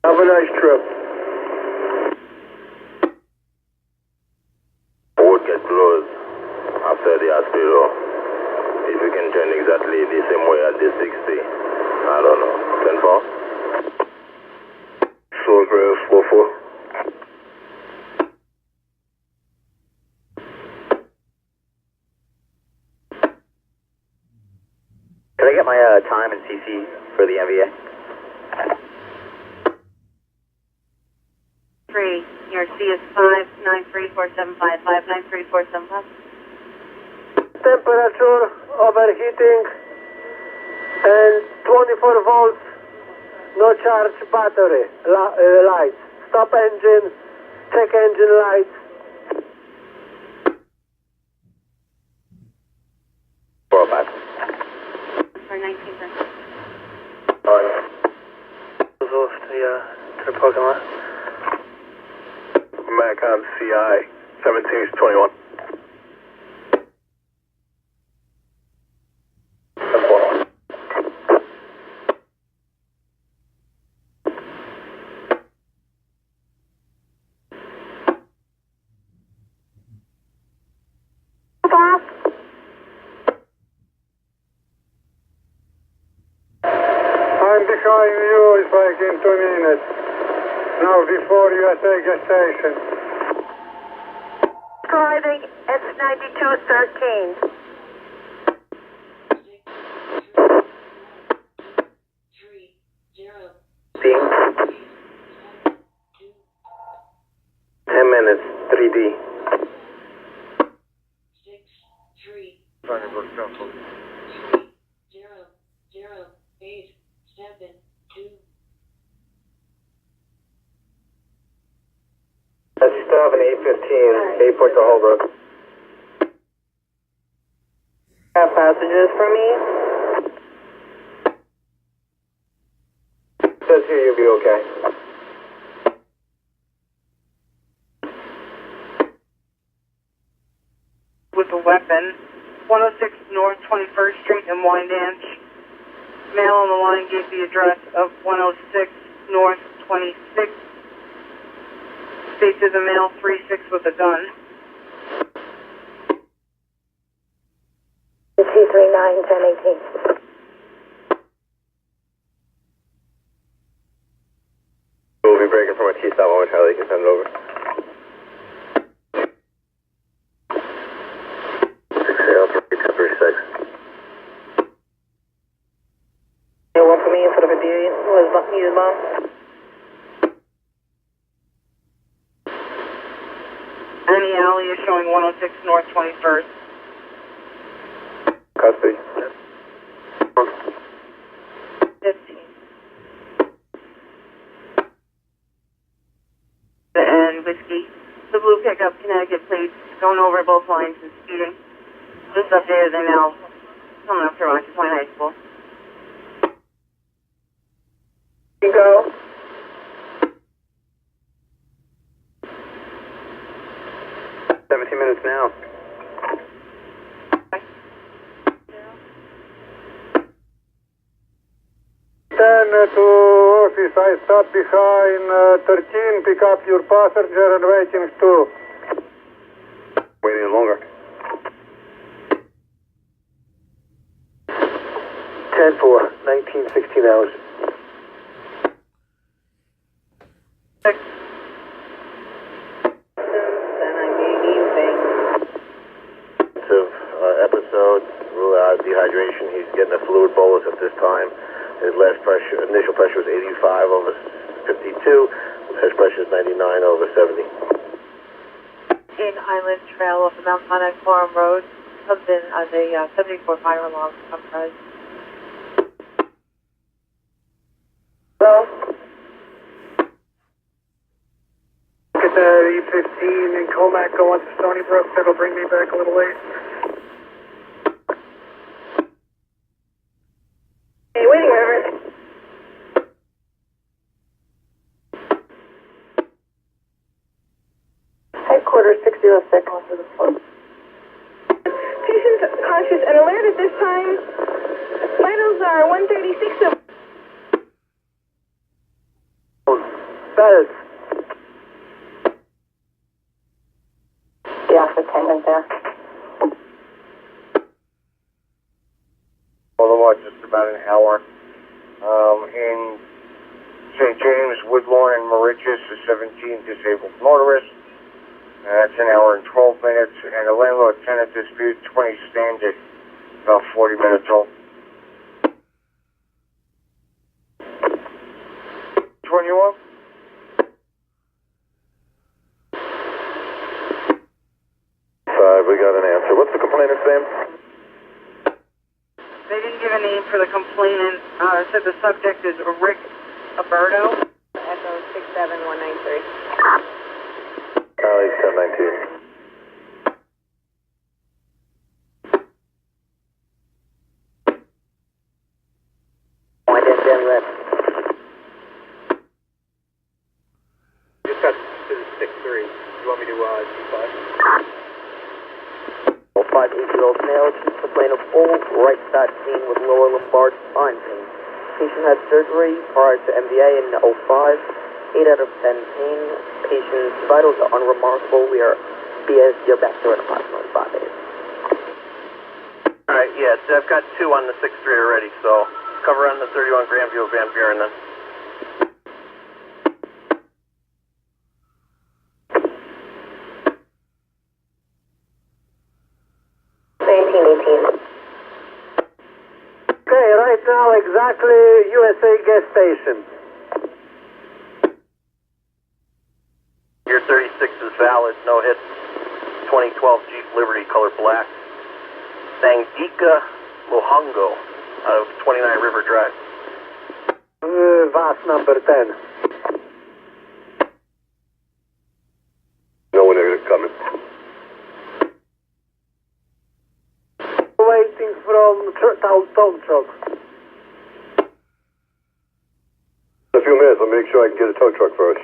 Have a nice trip. Would get closed after the hospital. If you can turn exactly the same way at the 60. I don't know. 10-4? Suburbs, 4-4. Can I get my time and CC for the MVA? 3, your C is 593475, 593475. Temperature, overheating, and 24 volts, no charge battery, lights. Stop engine, check engine lights. 405. For 19%. Off to the parking lot. Mac on CI, 17-21. I'm behind you, it's like in 2 minutes. Now before USA gas station. Driving S9213. Seeing? 10 minutes, 3D. That's stop in 815, 8 Port to Holbrook. Got passengers for me? Says here you'll be okay. With a weapon. 106 North 21st Street in Wyandanch. Male on the line gave the address of 106 North 26th. States is a male 3-6 with a gun. 239 1018. We'll be breaking from a T-stop moment, Charlie. You can send it over. 603-1036. You want for me instead of a D? Was needed, Mom? Any alley is showing 106 North 21st. Custody. 15. And whiskey. The blue pickup, Connecticut plates, going over both lines and speeding. Just updated, they're now coming up to Rochester Point High School. You go. Minutes now. To office, I stop behind 13, pick up your passenger and waiting too. Waiting longer. 10-4, 1916 hours. 6. And I gave you things. Episode, rule out dehydration. He's getting a fluid bolus at this time. His last pressure, initial pressure was 85 over 52. Last pressure is 99 over 70. King Island Trail off of Mount Sinai Forum Road. Comes in as a 74 fire alarm. I'm sorry. Hello? Get that E15 and Comac going to Stony Brook. That'll bring me back a little late. Hey, waiting, River. Headquarters 606. Patient conscious and alert at this time. Vitals are 136. Bells. The office attendant there. Boulevard, just about an hour. In St. James, Woodlawn, and Mauritius, a 17 disabled motorists. That's an hour and 12 minutes. And a landlord-tenant dispute, 20 standard, about 40 minutes old. Which one you want? We got an answer. What's the complainant's name? They didn't give a name for the complainant. Said the subject is Rick Alberto. Echo 67193. He's 1019. Just got to the 6-3. You want me to D5? 5-8-year-old male, acute complaint of full right side pain with lower lumbar spine pain. Patient had surgery prior to MVA in 05. 8 out of 10 pain. Patient's vitals are unremarkable. We are you're back there in approximately 5 days. Alright, yeah, I've got 2 on the 6-3 already, so cover on the 31 Grandview of Van Buren then. Okay, right now exactly USA gas station. Your 36 is valid, no hit. 2012 Jeep Liberty, color black. Sangika Mohongo, out of 29 River Drive. VAS number 10. No one negative coming. Waiting from tow truck. In a few minutes, I'll make sure I can get a tow truck first.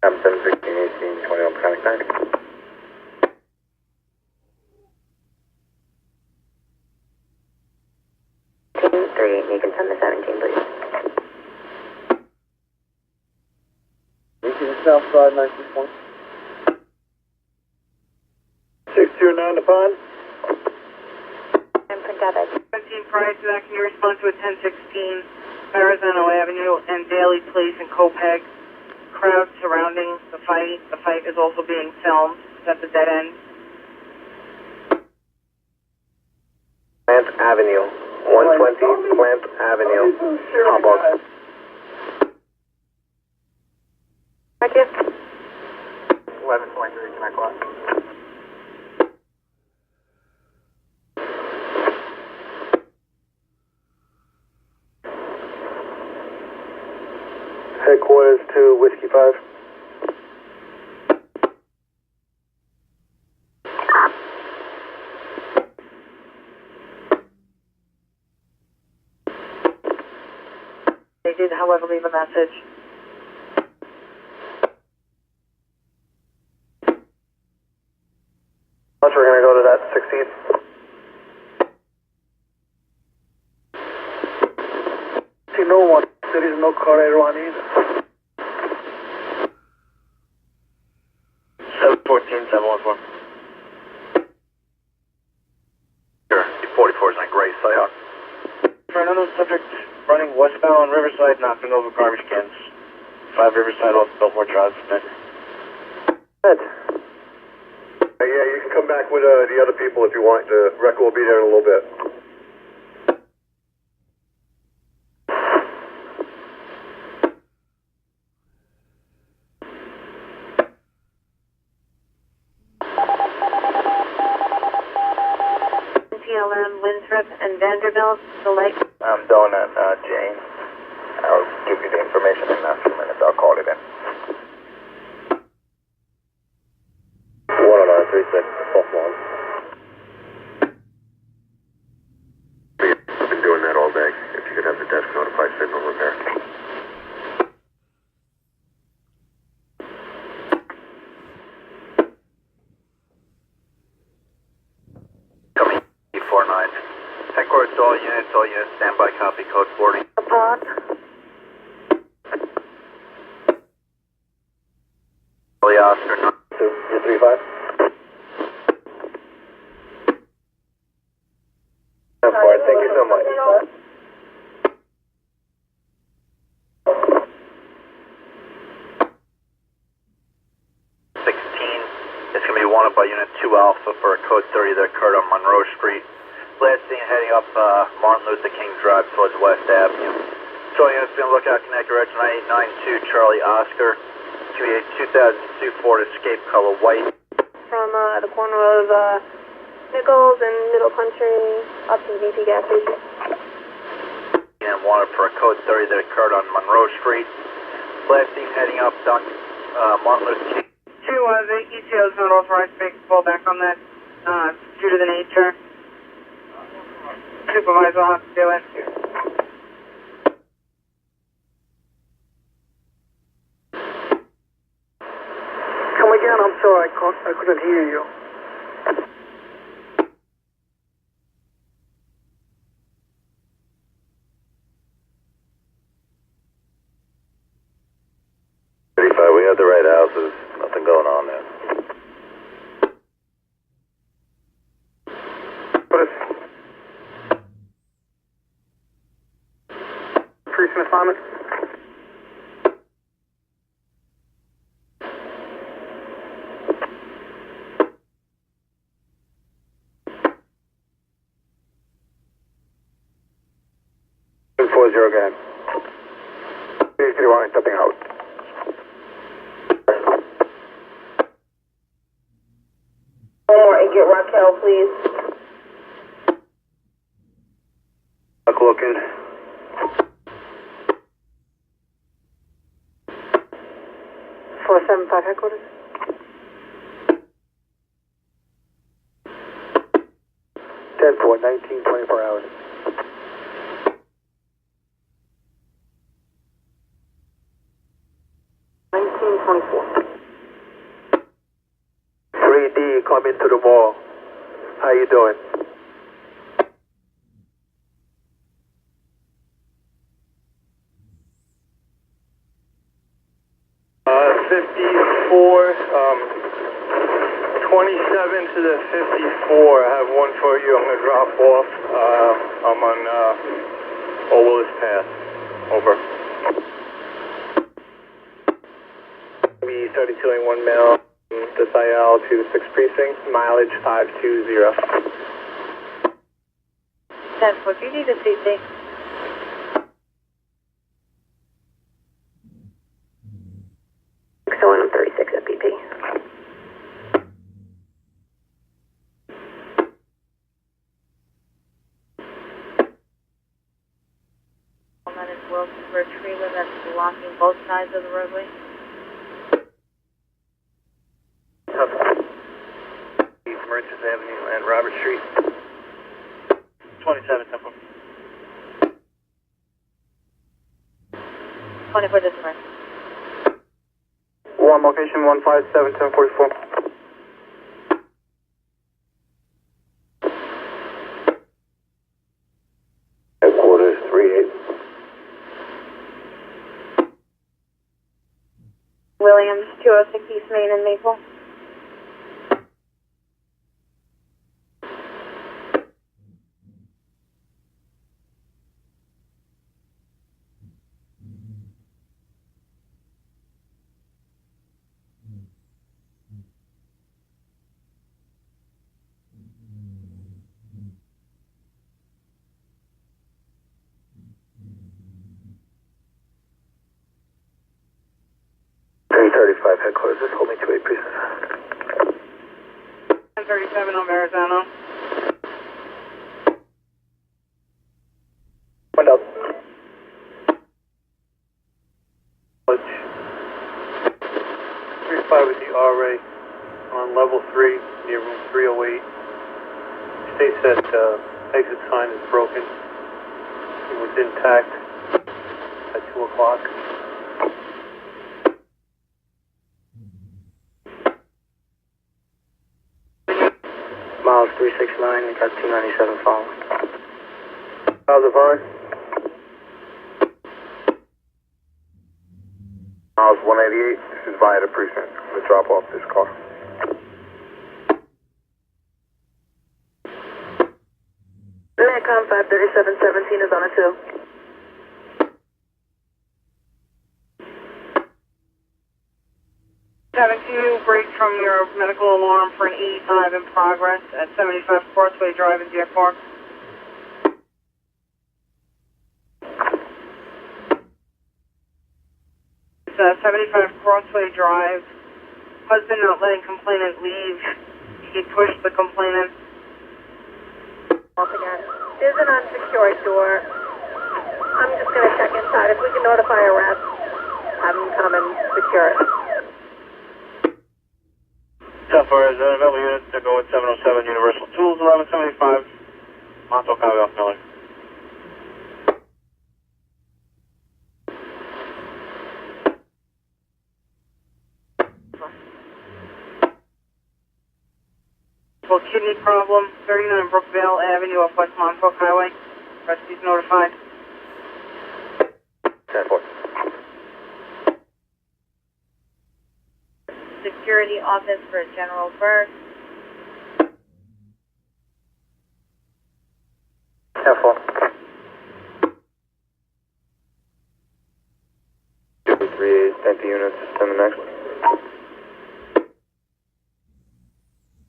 I'm 7, 16, 18, 21 Panic 9. Team 3, you can send the 17, please. 18 Southside, 19 point. 629 the pond. And print out that. 17 prior to that, can you respond to a 1016 Arizona Avenue and Daly Place in Copeg? Crowd surrounding the fight. The fight is also being filmed. It's at the dead end. Plant Avenue. 120 Plant Avenue. Hobart. Thank you. 11.3, can I go out? Headquarters to Whiskey 5. They did, however, leave a message. We're going to go to that 16. See no one. There is no Correro on either. 714, 714. Sure, D44 is on Gray Sayhawk. For another subject running westbound Riverside, knocking over garbage cans. 5 Riverside off Biltmore Drive. Good. come back with the other people if you want. The wrecker will be there in a little bit. TLM, Winthrop, and Vanderbilt, select. I'm doing that, Jane. I'll give you the information in a few minutes. I'll call it in. 10936, false one. I've been doing that all day. If you could have the desk notify signal repair. Coming, E49. Headquarters to all units, standby copy, code 40. Upon. Oscar, 235. Thank you so much. 16. It's going to be wanted by Unit 2 Alpha for a code 30 that occurred on Monroe Street. Last seen heading up Martin Luther King Drive towards West Avenue. So units being lookout connector Reg 9892 Charlie Oscar. To be a 2002 Ford Escape color white. From the corner of Nichols and Middle Country up to the BP gas station. And wanted for a code 30 that occurred on Monroe Street. Last seen heading up Martin Luther King. The ETO is not authorized to make a call back on that due to the nature. Supervisor will have to do it. Come again, I'm sorry, I couldn't hear you. We have the right houses. Nothing going on there. Precinct assignment. Go ahead. 331 stepping out. One more, and get Raquel, please. Looking. .475 headquarters. 10-4, 19, 24 hours. Coming to the mall. How you doing? '54, 27 to the 54. I have one for you. I'm going to drop off. I'm on Old Willis Path. Over. B32 and 1 mile. This IL to 6 precinct, mileage 520. 10-4, do you need a CT? So I'm 36 at BP. That is Wilson for a trailer that's blocking both sides of the roadway. Merchants Avenue and Robert Street. 27 Temple. 24 December. One location 157 1044. Headquarters 38. Williams, 206 East Main and Maple. .335 headquarters, hold me to a precinct. 1037 on Verrazano. Window. 35 with the RA on level 3 near room 308. States that exit sign is broken. It was intact at 2 o'clock. Miles 369, we got 297 following. How's it going? Miles 188, this is via the precinct. I'm going to drop off this car. Metcom 53717 is on a 2. Having to break from your medical alarm for an 85 in progress at 75 Crossway Drive in Deer Park. It's 75 Crossway Drive. Husband not letting complainant leave. He pushed the complainant. Off again. There's an unsecured door. I'm just going to check inside. If we can notify a rep, have them come and secure it. So far as available units to go with 707 Universal Tools, 1175. Montauk Highway off Miller. Well, kidney problem, 39 Brookvale Avenue off West Montauk Highway. Rescue's notified. 10-4. Security office for General Burke. 10-4. 238, empty units, send the next.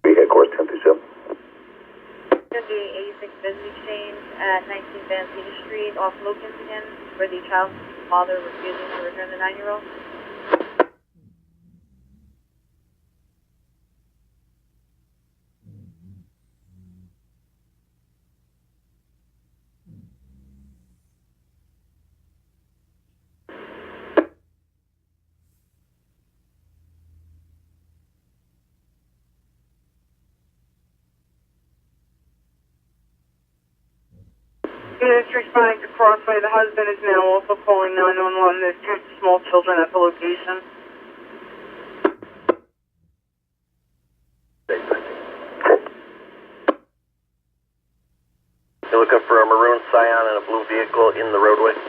We head course 1027. Going to be 86 Business Exchange at 19 Van Cedar Street off Lucas again, where the child's father refusing to return the 9-year-old. Units responding to Crossway. The husband is now also calling 911. There's 2 small children at the location. You're looking for a maroon Scion and a blue vehicle in the roadway?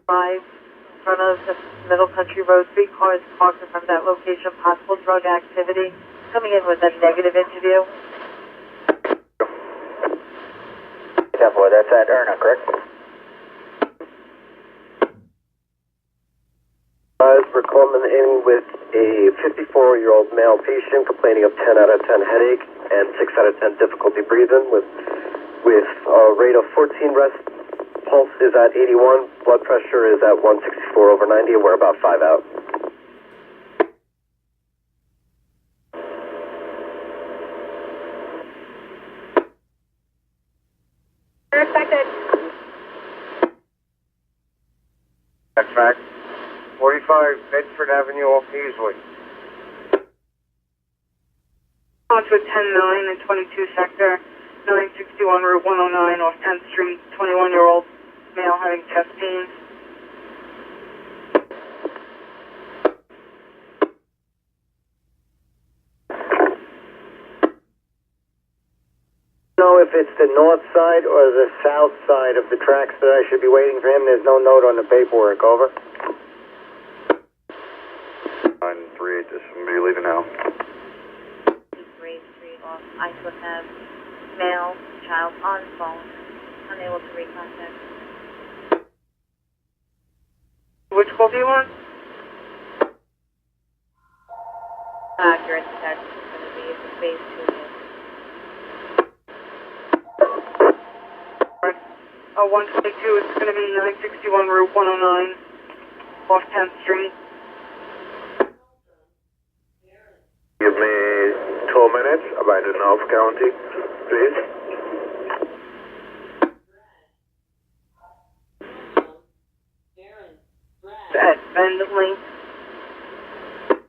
5 in front of the Middle Country Road. 3 cars parked in front of that location. Possible drug activity. Coming in with a negative interview. 10-4, that's at Erna, correct? We're coming in with a 54-year-old male patient complaining of 10 out of 10 headache and 6 out of 10 difficulty breathing with a rate of 14 rest. Pulse is at 81, blood pressure is at 164/90, and we're about 5 out. They're expected. That's fact. 45 Bedford Avenue off Paisley. On to 10-9 and 22 sector, 961 Route 109 off 10th Street, 21-year-old male having chest pains. Know if it's the north side or the south side of the tracks that I should be waiting for him. There's no note on the paperwork. Over. 938, this is me leaving now. Grade Street off Iceland Ave. Male, child on phone. Unable to recontact. Which call do you want? Accurate, that's going to be the phase 2 unit. 122 is going to be 961 Route 109 off 10th Street. Give me 2 minutes about the North County, please. At Bend Link.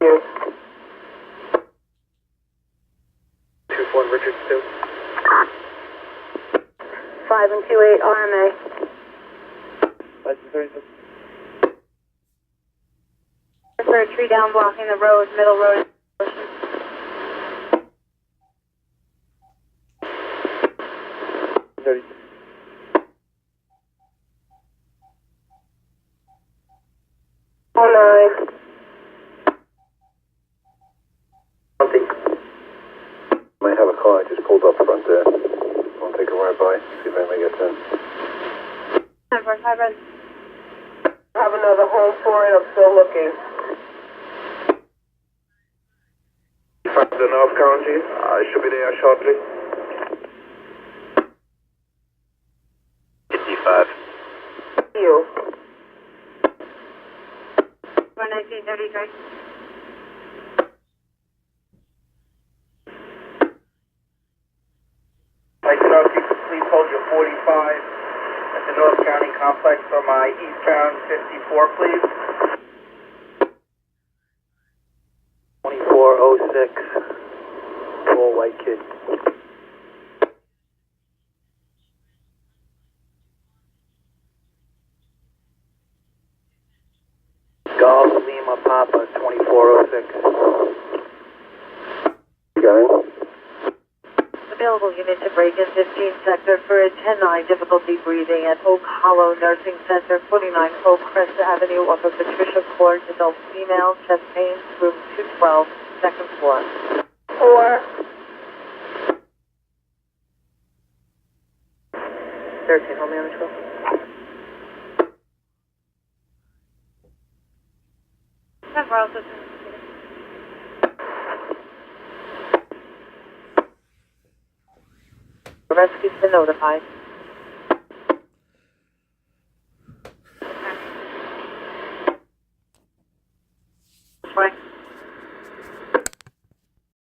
Yes. 2-4 Richards 2. 5 and 2-8 RMA. License 36. For a tree down blocking the road, middle road. 36. Might have a car. I just pulled up front there. I'll take a ride by, see if anybody gets in. I have another home for it. I'm still looking. The North County, I should be there shortly. 55. You. 1933. I cannot see, please hold your 45 at the North County Complex for my eastbound 54, please. 2406, tall white kid. Golf Lima Papa 2406. You got in? Available unit to break in 15 sector for a 10-9 difficulty breathing at Oak Hollow Nursing Center, 49 Oak Crest Avenue off of Patricia Court, adult female, chest pain, room 212, second floor. 4. 13, hold me on the 12. The rescue's been notified.